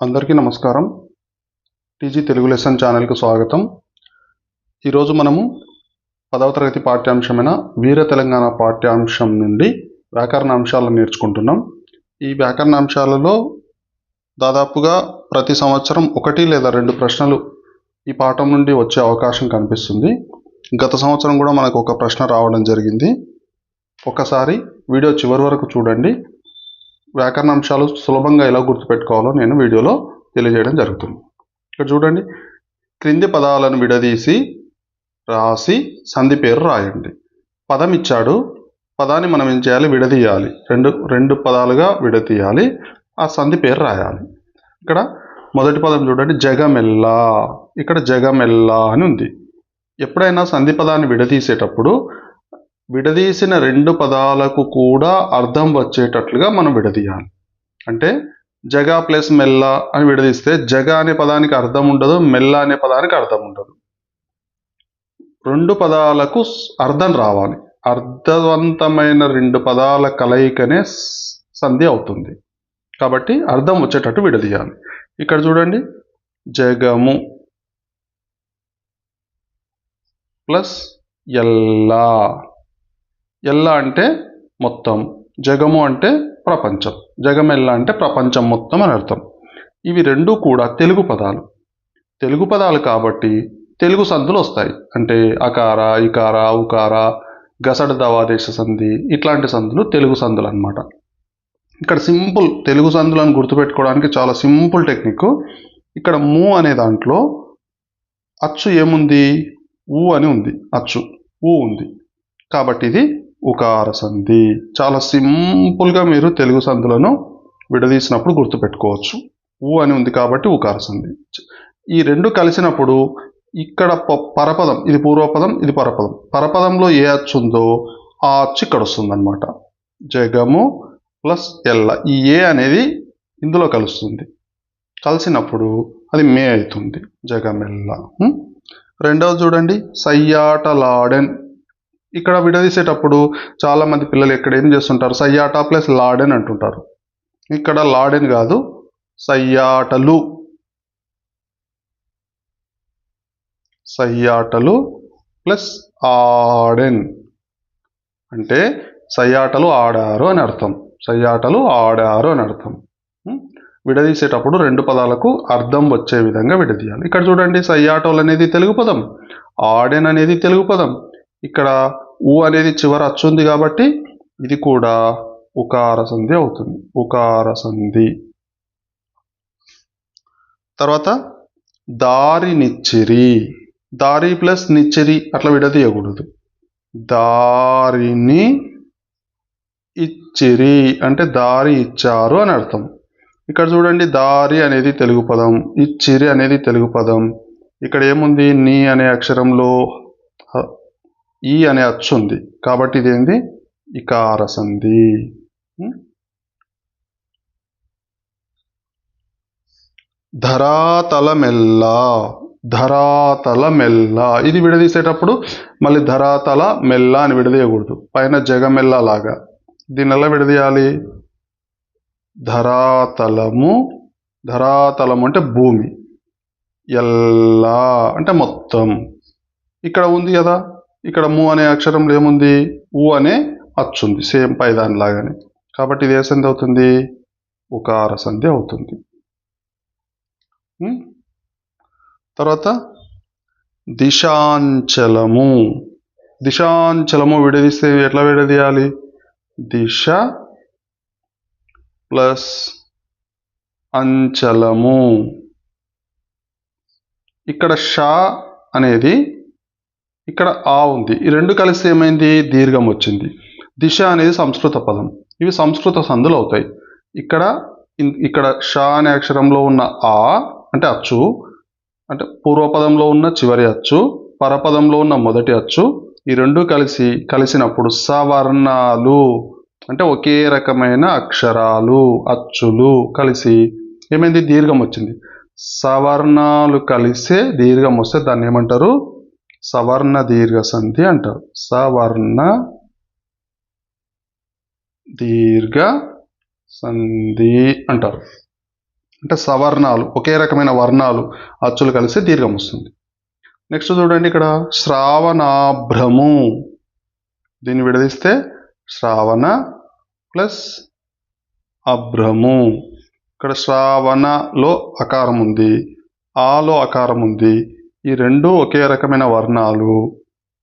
అందరికీ నమస్కారం. TG Telugu lesson ఛానల్కు స్వాగతం. ఈరోజు మనము 10వ తరగతి పాఠ్యాంశమైన వీర తెలంగాణ పాఠ్యాంశం నుండి వ్యాకరణ అంశాలను నేర్చుకుంటున్నాం. ఈ వ్యాకరణ అంశాలలో దాదాపుగా ప్రతి సంవత్సరం 1 లేదా 2 ప్రశ్నలు ఈ పాఠం నుండి వచ్చే అవకాశం కనిపిస్తుంది. గత సంవత్సరం కూడా మనకు ఒక ప్రశ్న రావడం జరిగింది. ఒకసారి వీడియో చివరి వరకు చూడండి. వ్యాకరణ అంశాలు సులభంగా ఎలా గుర్తుపెట్టుకోవాలో నేను వీడియోలో తెలియజేయడం జరుగుతుంది. ఇక్కడ చూడండి, క్రింది పదాలను విడదీసి రాసి సంధి పేరు రాయండి. పదం ఇచ్చాడు, పదాన్ని మనం ఏం చేయాలి? విడదీయాలి. రెండు పదాలుగా విడదీయాలి, ఆ సంధి పేరు రాయాలి. ఇక్కడ మొదటి పదం చూడండి, జగమెల్లా. ఇక్కడ జగమెల్లా అని ఉంది. ఎప్పుడైనా సంధి పదాన్ని విడదీసేటప్పుడు విడదీసిన 2 పదాలకు కూడా అర్థం వచ్చేటట్లుగా మనం విడదీయాలి. అంటే జగ ప్లస్ మెల్ల అని విడదీస్తే జగ అనే పదానికి అర్థం ఉండదు, మెల్ల అనే పదానికి అర్థం ఉండదు. 2 పదాలకు అర్థం రావాలి. అర్థవంతమైన 2 పదాల కలయికనే సంధి అవుతుంది. కాబట్టి అర్థం వచ్చేటట్టు విడదీయాలి. ఇక్కడ చూడండి, జగము ప్లస్ ఎల్లా. ఎల్లా అంటే మొత్తం, జగము అంటే ప్రపంచం. జగమెల్లా అంటే ప్రపంచం మొత్తం అని అర్థం. ఇవి 2 కూడా తెలుగు పదాలు. తెలుగు పదాలు కాబట్టి తెలుగు సంధులు వస్తాయి. అంటే అకార, ఇకార, ఉకార, గసడ దవాదేశ సంధి, ఇట్లాంటి సంధులు తెలుగు సంధులు అన్నమాట. ఇక్కడ సింపుల్ తెలుగు సంధులను గుర్తుపెట్టుకోవడానికి చాలా సింపుల్ టెక్నిక్. ఇక్కడ ము అనే దాంట్లో అచ్చు ఏముంది? ఊ అని ఉంది. అచ్చు ఊ ఉంది కాబట్టి ఇది ఉకార సంధి. చాలా సింపుల్గా మీరు తెలుగు సంధులను విడదీసినప్పుడు గుర్తుపెట్టుకోవచ్చు. ఊ అని ఉంది కాబట్టి ఉకార సంధి. ఈ 2 కలిసినప్పుడు ఇక్కడ పరపదం, ఇది పూర్వపదం, ఇది పరపదం. పరపదంలో ఏ అచ్చు ఉందో ఆ అచ్చు ఇక్కడ వస్తుంది అన్నమాట. జగము ప్లస్ ఎల్ల. ఈ ఏ అనేది ఇందులో కలుస్తుంది. కలిసినప్పుడు అది మే అవుతుంది, జగమెల్ల. రెండవది చూడండి, సయ్యాటలాడెన్. ఇక్కడ విడదీసేటప్పుడు చాలామంది పిల్లలు ఇక్కడ ఏం చేస్తుంటారు? సయ్యాట ప్లస్ లాడెన్ అంటుంటారు. ఇక్కడ లాడెన్ కాదు, సయ్యాటలు. సయ్యాటలు ప్లస్ ఆడెన్ అంటే సయ్యాటలు ఆడారు అని అర్థం. సయ్యాటలు ఆడారు అని అర్థం. విడదీసేటప్పుడు 2 పదాలకు అర్థం వచ్చే విధంగా విడదీయాలి. ఇక్కడ చూడండి, సయ్యాటోలు అనేది తెలుగు పదం, ఆడెన్ అనేది తెలుగు పదం. ఇక్కడ ఊ అనేది చివర అచ్చు ఉంది కాబట్టి ఇది కూడా ఉకార సంధి అవుతుంది. ఉకార సంధి. తర్వాత దారి నిచ్చిరి. దారి ప్లస్ నిచ్చిరి అట్లా విడదీయకూడదు. దారిని ఇచ్చిరి అంటే దారి ఇచ్చారు అని అర్థం. ఇక్కడ చూడండి, దారి అనేది తెలుగు పదం, ఇచ్చిరి అనేది తెలుగు పదం. ఇక్కడ ఏముంది? నీ అనే అక్షరంలో ఈ అనే అచ్చు ఉంది కాబట్టి ఇదేంది? ఇకార సంధి. ధరాతలమెల్ల. ధరాతలమెల్ల ఇది విడదీసేటప్పుడు మళ్ళీ ధరాతల మెల్ల అని విడదీయకూడదు. పైన జగమెల్ల లాగా దీన్ని ఎలా విడదీయాలి? ధరాతలము. ధరాతలము అంటే భూమి, ఎల్లా అంటే మొత్తం. ఇక్కడ ఉంది కదా, ఇక్కడ ము అనే అక్షరంలో ఏముంది? ఊ అనే అచ్చు ఉంది, సేమ్ పై దానిలాగానే. కాబట్టి ఇది ఏ సంధి అవుతుంది? ఉకార సంధి అవుతుంది. తర్వాత దిశాంచలము. దిశాంచలము విడదీస్తే ఎట్లా విడదీయాలి? దిశ ప్లస్ అంచలము. ఇక్కడ షా అనేది, ఇక్కడ ఆ ఉంది. ఈ 2 కలిస్తే ఏమైంది? దీర్ఘం వచ్చింది. దిశ అనేది సంస్కృత పదం. ఇవి సంస్కృత సంధులు అవుతాయి. ఇక్కడ షా అనే అక్షరంలో ఉన్న ఆ అంటే అచ్చు, అంటే పూర్వపదంలో ఉన్న చివరి అచ్చు, పరపదంలో ఉన్న మొదటి అచ్చు, ఈ 2 కలిసినప్పుడు సవర్ణాలు అంటే ఒకే రకమైన అక్షరాలు, అచ్చులు కలిసి ఏమైంది? దీర్ఘం వచ్చింది. సవర్ణాలు కలిసే దీర్ఘం వస్తే దాన్ని ఏమంటారు? సవర్ణ దీర్ఘ సంధి అంటారు. సవర్ణ దీర్ఘ సంధి అంటారు. అంటే సవర్ణాలు, ఒకే రకమైన వర్ణాలు అచ్చులు కలిసి దీర్ఘం వస్తుంది. నెక్స్ట్ చూడండి ఇక్కడ శ్రావణాభ్రము, దీన్ని విడదీస్తే శ్రావణ ప్లస్ అభ్రము. ఇక్కడ శ్రావణలో అకారం ఉంది, ఆలో అకారం ఉంది. ఈ రెండు ఒకే రకమైన వర్ణాలు,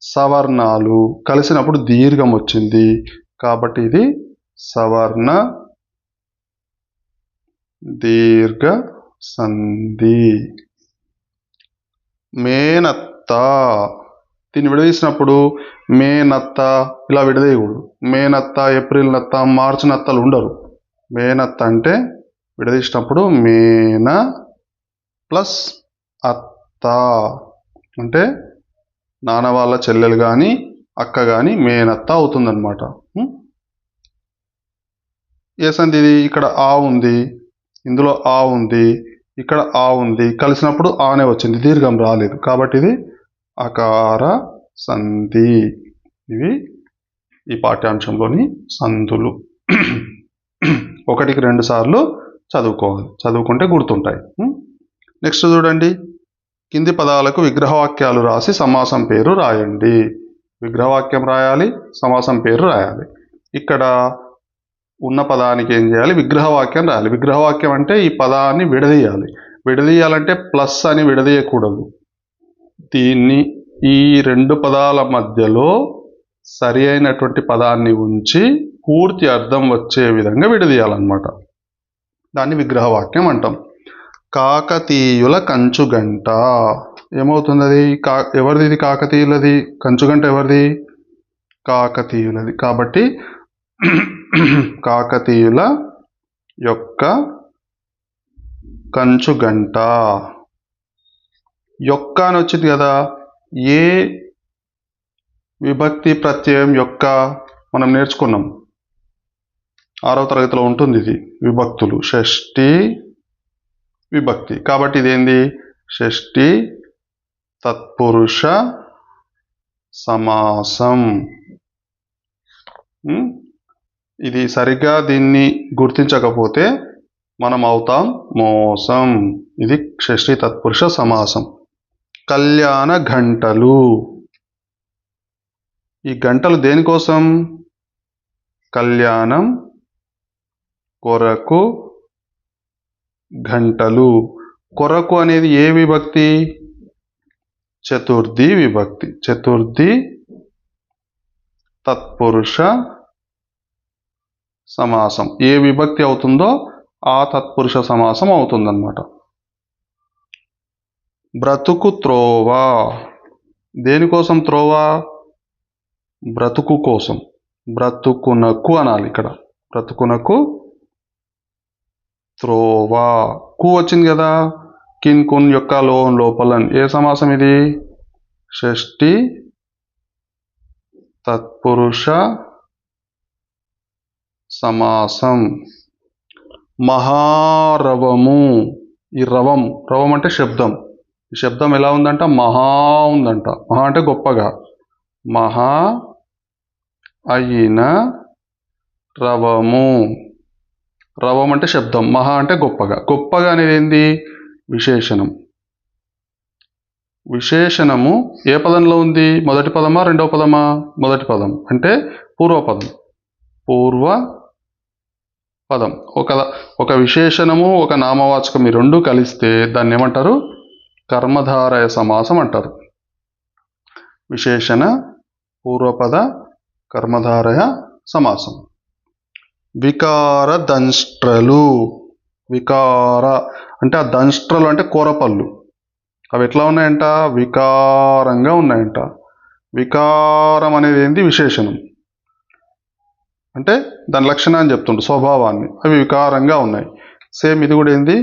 సవర్ణాలు కలిసినప్పుడు దీర్ఘం వచ్చింది కాబట్టి ఇది సవర్ణ దీర్ఘ సంధి. మేనత్త, దీన్ని విడదీసినప్పుడు మేనత్త ఇలా విడదీయకూడదు. మేనత్త, ఏప్రిల్ నత్త, మార్చి నత్తలు ఉండరు. మేనత్త అంటే విడదీసినప్పుడు మేన ప్లస్ అత్త, అంటే నాన్న వాళ్ళ చెల్లెలు కానీ అక్క కానీ మేనత్త అవుతుందన్నమాట. ఏ సంధి ఇది? ఇక్కడ ఆ ఉంది, ఇందులో ఆ ఉంది, ఇక్కడ ఆ ఉంది, కలిసినప్పుడు ఆనే వచ్చింది, దీర్ఘం రాలేదు కాబట్టి ఇది అకార సంధి. ఇవి ఈ పాఠ్యాంశంలోని సంధులు. 1కి 2 సార్లు చదువుకోవాలి, చదువుకుంటే గుర్తుంటాయి. నెక్స్ట్ చూడండి, కింది పదాలకు విగ్రహవాక్యాలు రాసి సమాసం పేరు రాయండి. విగ్రహవాక్యం రాయాలి, సమాసం పేరు రాయాలి. ఇక్కడ ఉన్న పదానికి ఏం చేయాలి? విగ్రహవాక్యం రాయాలి. విగ్రహవాక్యం అంటే ఈ పదాన్ని విడదీయాలి. విడదీయాలంటే ప్లస్ అని విడదీయకూడదు. దీన్ని ఈ 2 పదాల మధ్యలో సరి అయినటువంటి పదాన్ని ఉంచి పూర్తి అర్థం వచ్చే విధంగా విడదీయాలన్నమాట. దాన్ని విగ్రహవాక్యం అంటాం. కాకతీయుల కంచుగంట, ఏమవుతుంది అది? ఎవరిది ఇది? కాకతీయులది. కంచుగంట ఎవరిది? కాకతీయులది. కాబట్టి కాకతీయుల యొక్క కంచుగంట. యొక్క అని వచ్చింది కదా, ఏ విభక్తి ప్రత్యయం యొక్క మనం నేర్చుకున్నాం, 6వ తరగతిలో ఉంటుంది ఇది. విభక్తులు షష్ఠి విభక్తి. కాబట్టి ఇదేంది? షష్ఠి తత్పురుష సమాసం. ఇది సరిగ్గా దీన్ని గుర్తించకపోతే మనం అవుతాం మోసం. ఇది షష్ఠి తత్పురుష సమాసం. కళ్యాణ గంటలు, ఈ గంటలు దేనికోసం? కళ్యాణం కొరకు గంటలు. కొరకు అనేది ఏ విభక్తి? చతుర్థి విభక్తి. చతుర్థి తత్పురుష సమాసం. ఏ విభక్తి అవుతుందో ఆ తత్పురుష సమాసం అవుతుందన్నమాట. బ్రతుకు త్రోవ, దేనికోసం త్రోవ? బ్రతుకు కోసం. బ్రతుకునకు అనాలి ఇక్కడ. బ్రతుకునకు త్రోవ. కు వచ్చింది కదా, కిన్ కున్ యొక్క లోపల. ఏ సమాసం ఇది? షష్ఠి తత్పురుష సమాసం. మహారవము, ఈ రవం, రవం అంటే శబ్దం. ఈ శబ్దం ఎలా ఉందంట? మహా ఉందంట. మహా అంటే గొప్పగా. మహా అయిన రవము. రవం అంటే శబ్దం, మహా అంటే గొప్పగా. గొప్పగా అనేది ఏంది? విశేషణం. విశేషణము ఏ పదంలో ఉంది? మొదటి పదమా రెండవ పదమా? మొదటి పదం అంటే పూర్వపదం. పూర్వ పదం. ఒక విశేషణము ఒక నామవాచకం ఈ రెండు కలిస్తే దాన్ని ఏమంటారు? కర్మధారయ సమాసం అంటారు. విశేషణ పూర్వపద కర్మధారయ సమాసం. వికార దంష్ట్రలు. వికార అంటే ఆ దంష్ట్రలు అంటే కూరపళ్ళు. అవి ఎట్లా ఉన్నాయంట? వికారంగా ఉన్నాయంట. వికారం అనేది ఏంది? విశేషణం. అంటే దాని లక్షణాన్ని చెప్తుండు, స్వభావాన్ని. అవి వికారంగా ఉన్నాయి. సేమ్ ఇది కూడా ఏంది?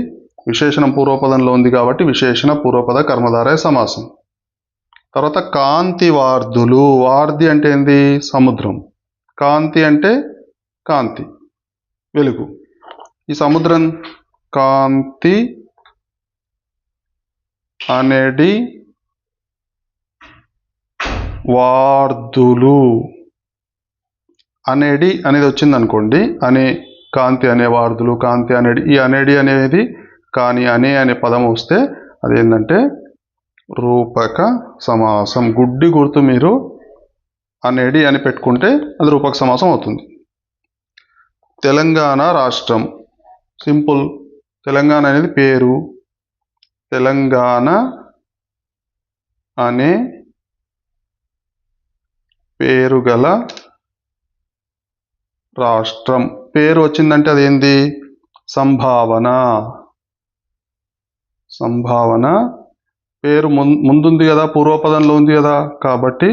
విశేషణం పూర్వపదంలో ఉంది కాబట్టి విశేషణ పూర్వపద కర్మధారయ సమాసం. తర్వాత కాంతి వార్ధులు. వార్ధి అంటే ఏంది? సముద్రం. కాంతి అంటే కాంతి, వెలుగు. ఈ సముద్రం కాంతి అనేది వార్ధులు. అనేది వచ్చింది అనుకోండి, అనే కాంతి అనే వార్ధులు, కాంతి అనేది. ఈ అనేది కానీ అనే పదం వస్తే అదేంటంటే రూపక సమాసం. గుడ్డి గుర్తు మీరు అనేది అని పెట్టుకుంటే అది రూపక సమాసం అవుతుంది. తెలంగాణ రాష్ట్రం, సింపుల్. తెలంగాణ అనేది పేరు. తెలంగాణ అనే పేరు గల రాష్ట్రం. పేరు వచ్చిందంటే అదేంది? సంభావన. సంభావన పేరు ముందుంది కదా, పూర్వపదంలో ఉంది కదా, కాబట్టి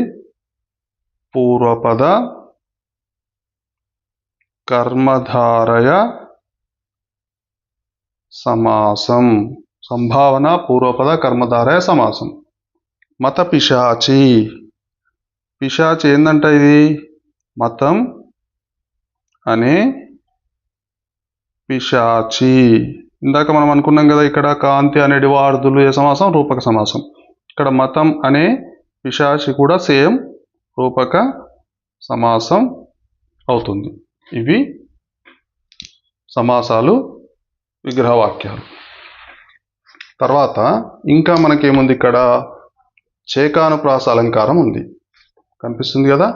పూర్వపద కర్మధారయ సమాసం. సంభావన పూర్వపద కర్మధారయ సమాసం. మత పిశాచి. పిశాచి ఏందంట? ఇది మతం అనే పిశాచి. ఇందాక మనం అనుకున్నాం కదా, ఇక్కడ కాంతి అనేది వార్ధులు ఏ సమాసం? రూపక సమాసం. ఇక్కడ మతం అనే పిశాచి కూడా సేమ్ రూపక సమాసం అవుతుంది. ఇవి సమాసాలు, విగ్రహవాక్యాలు. తర్వాత ఇంకా మనకేముంది ఇక్కడ? చేకానుప్రాస అలంకారం ఉంది. కనిపిస్తుంది కదా,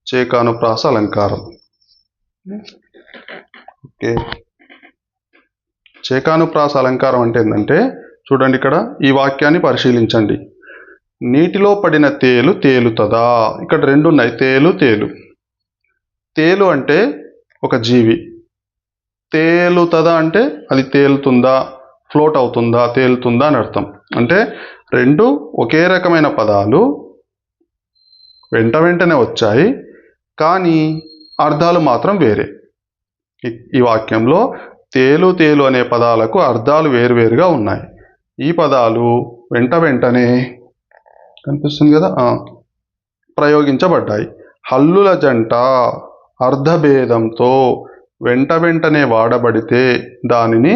చేకానుప్రాస అలంకారం. ఓకే, చేకానుప్రాస అలంకారం అంటే ఏంటంటే, చూడండి ఇక్కడ ఈ వాక్యాన్ని పరిశీలించండి. నీటిలో పడిన తేలు తేలుతుందా? ఇక్కడ రెండు ఉన్నాయి, తేలు తేలు. తేలు అంటే ఒక జీవి. తేలుతుందా అంటే అది తేలుతుందా, ఫ్లోట్ అవుతుందా, తేలుతుందా అని అర్థం. అంటే రెండు ఒకే రకమైన పదాలు వెంటనే వచ్చాయి, కానీ అర్థాలు మాత్రం వేరే. ఈ వాక్యంలో తేలు తేలు అనే పదాలకు అర్థాలు వేరువేరుగా ఉన్నాయి. ఈ పదాలు వెంటనే కనిపిస్తుంది కదా, ప్రయోగించబడ్డాయి. హల్లుల జంట అర్థభేదంతో వెంటనే వాడబడితే దానిని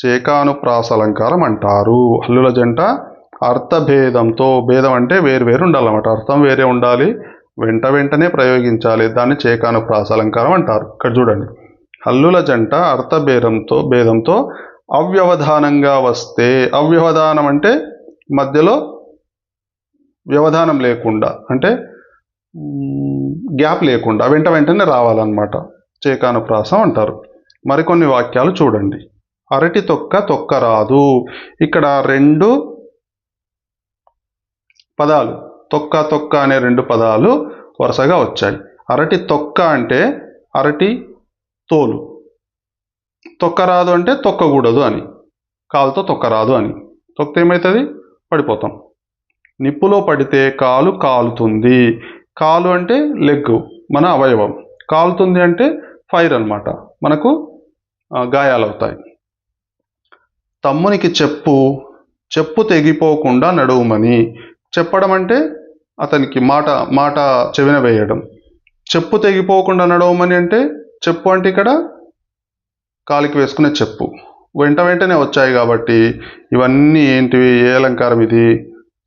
చేకానుప్రాస అలంకారం అంటారు. హల్లుల జంట అర్థభేదంతో, భేదం అంటే వేరు ఉండాలన్నమాట, అర్థం వేరే ఉండాలి, వెంటనే ప్రయోగించాలి, దాన్ని చేకానుప్రాస అలంకారం అంటారు. ఇక్కడ చూడండి, హల్లుల జంట భేదంతో అవ్యవధానంగా వస్తే. అవ్యవధానం అంటే మధ్యలో వ్యవధానం లేకుండా, అంటే గ్యాప్ లేకుండా వెంటనే రావాలన్నమాట, చేకానుప్రాసం అంటారు. మరికొన్ని వాక్యాలు చూడండి. అరటి తొక్క రాదు. ఇక్కడ రెండు పదాలు, తొక్క అనే రెండు పదాలు వరుసగా వచ్చాయి. అరటి తొక్క అంటే అరటి తోలు, తొక్కరాదు అంటే తొక్కకూడదు అని, కాలుతో తొక్కరాదు అని. తొక్కితే ఏమవుతుంది? పడిపోతాం. నిప్పులో పడితే కాలు కాలుతుంది. కాలు అంటే లెగ్, మన అవయవం. కాలుతుంది అంటే ఫైర్ అన్నమాట, మనకు గాయాలవుతాయి. తమ్మునికి చెప్పు తెగిపోకుండా నడువుమని. చెప్పడం అంటే అతనికి మాట చెవిన వేయడం. చెప్పు తెగిపోకుండా నడవమని అంటే, చెప్పు అంటే ఇక్కడ కాలికి వేసుకునే చెప్పు. వెంటనే వచ్చాయి కాబట్టి ఇవన్నీ ఏంటివి? ఏ అలంకారం ఇది?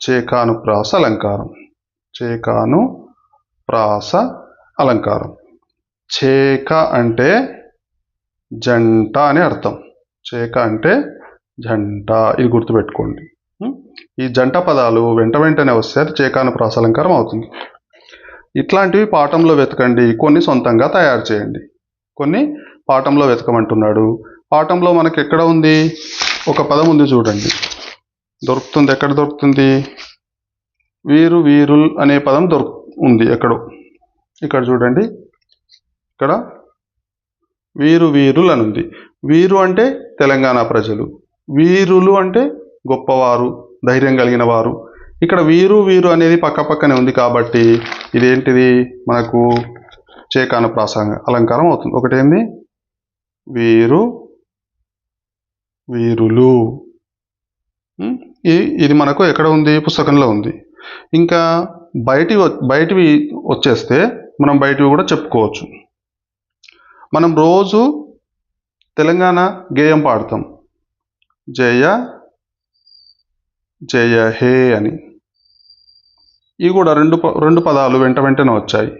చేకానుప్రాస అలంకారం. చేకానుప్రాస అలంకారం. చేక అంటే జంట అని అర్థం. చేక అంటే జంట, ఇది గుర్తుపెట్టుకోండి. ఈ జంట పదాలు వెంటనే వస్తే అది చేకానుప్రాస అలంకారం అవుతుంది. ఇట్లాంటివి పాఠంలో వెతకండి, కొన్ని సొంతంగా తయారు చేయండి. కొన్ని పాఠంలో వెతకమంటున్నాడు. పాఠంలో మనకి ఎక్కడ ఉంది? ఒక పదం ఉంది చూడండి, దొరుకుతుంది. ఎక్కడ దొరుకుతుంది? వీరుల్ అనే పదం ఉంది ఎక్కడో. ఇక్కడ చూడండి, ఇక్కడ వీరుల్ అని ఉంది. వీరు అంటే తెలంగాణ ప్రజలు, వీరులు అంటే గొప్పవారు, ధైర్యం కలిగిన వారు. ఇక్కడ వీరు అనేది పక్కనే ఉంది కాబట్టి ఇదేంటిది? మనకు చేకానుప్రాస అలంకారం అవుతుంది. ఒకటేంది? వీరులు. ఇది మనకు ఎక్కడ ఉంది? పుస్తకంలో ఉంది. ఇంకా బయటివి వచ్చేస్తే మనం బయటివి కూడా చెప్పుకోవచ్చు. మనం రోజు తెలంగాణ గేయం పాడతాం, జయ జయ హే అని. ఇవి కూడా రెండు పదాలు వెంటనే వచ్చాయి.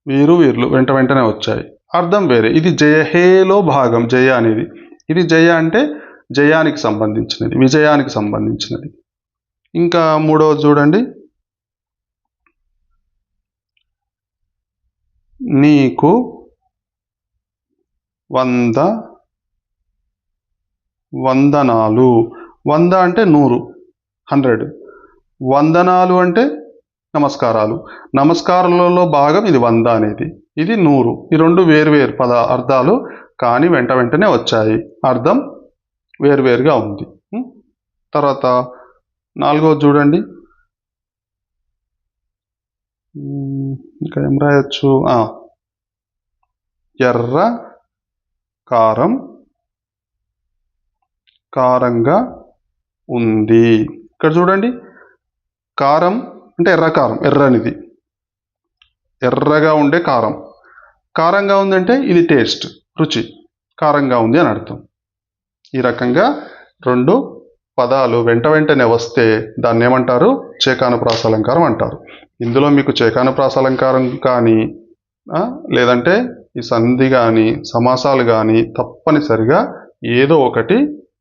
వీరులు వెంటనే వచ్చాయి, అర్థం వేరే. ఇది జయ హేలో భాగం, జయ అనేది. ఇది జయ అంటే జయానికి సంబంధించినది, విజయానికి సంబంధించినది. ఇంకా మూడవది చూడండి, నీకు 100 వందనాలు. 100 అంటే 100, 100. వందనాలు అంటే నమస్కారాలు. నమస్కారాలలో భాగం ఇది 100 అనేది, ఇది 100. ఈ రెండు వేరువేరు అర్థాలు కానీ వెంటనే వచ్చాయి, అర్థం వేరువేరుగా ఉంది. తర్వాత నాలుగవది చూడండి, ఇంకా ఏం రాయొచ్చు, ఎర్ర కారం కారంగా ఉంది. ఇక్కడ చూడండి, కారం అంటే ఎర్ర కారం, ఎర్రనిది, ఎర్రగా ఉండే కారం. కారంగా ఉందంటే ఇది టేస్ట్, రుచి, కారంగా ఉంది అని అర్థం. ఈ రకంగా రెండు పదాలు వెంటనే వస్తే దాన్ని ఏమంటారు, చేకానుప్రాస అలంకారం అంటారు. ఇందులో మీకు చేకానుప్రాస అలంకారం కానీ లేదంటే ఈ సంధి కానీ సమాసాలు కానీ తప్పనిసరిగా ఏదో ఒకటి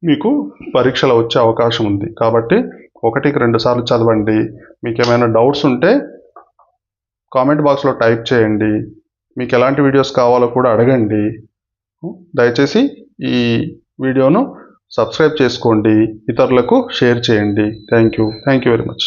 మీకు పరీక్షలో వచ్చే అవకాశం ఉంది. కాబట్టి 1కి 2 సార్లు చదవండి. మీకు ఏమైనా డౌట్స్ ఉంటే కామెంట్ బాక్స్లో టైప్ చేయండి. మీకు ఎలాంటి వీడియోస్ కావాలో కూడా అడగండి. దయచేసి ఈ వీడియోను సబ్స్క్రైబ్ చేసుకోండి, ఇతరులకు షేర్ చేయండి. Thank you very much.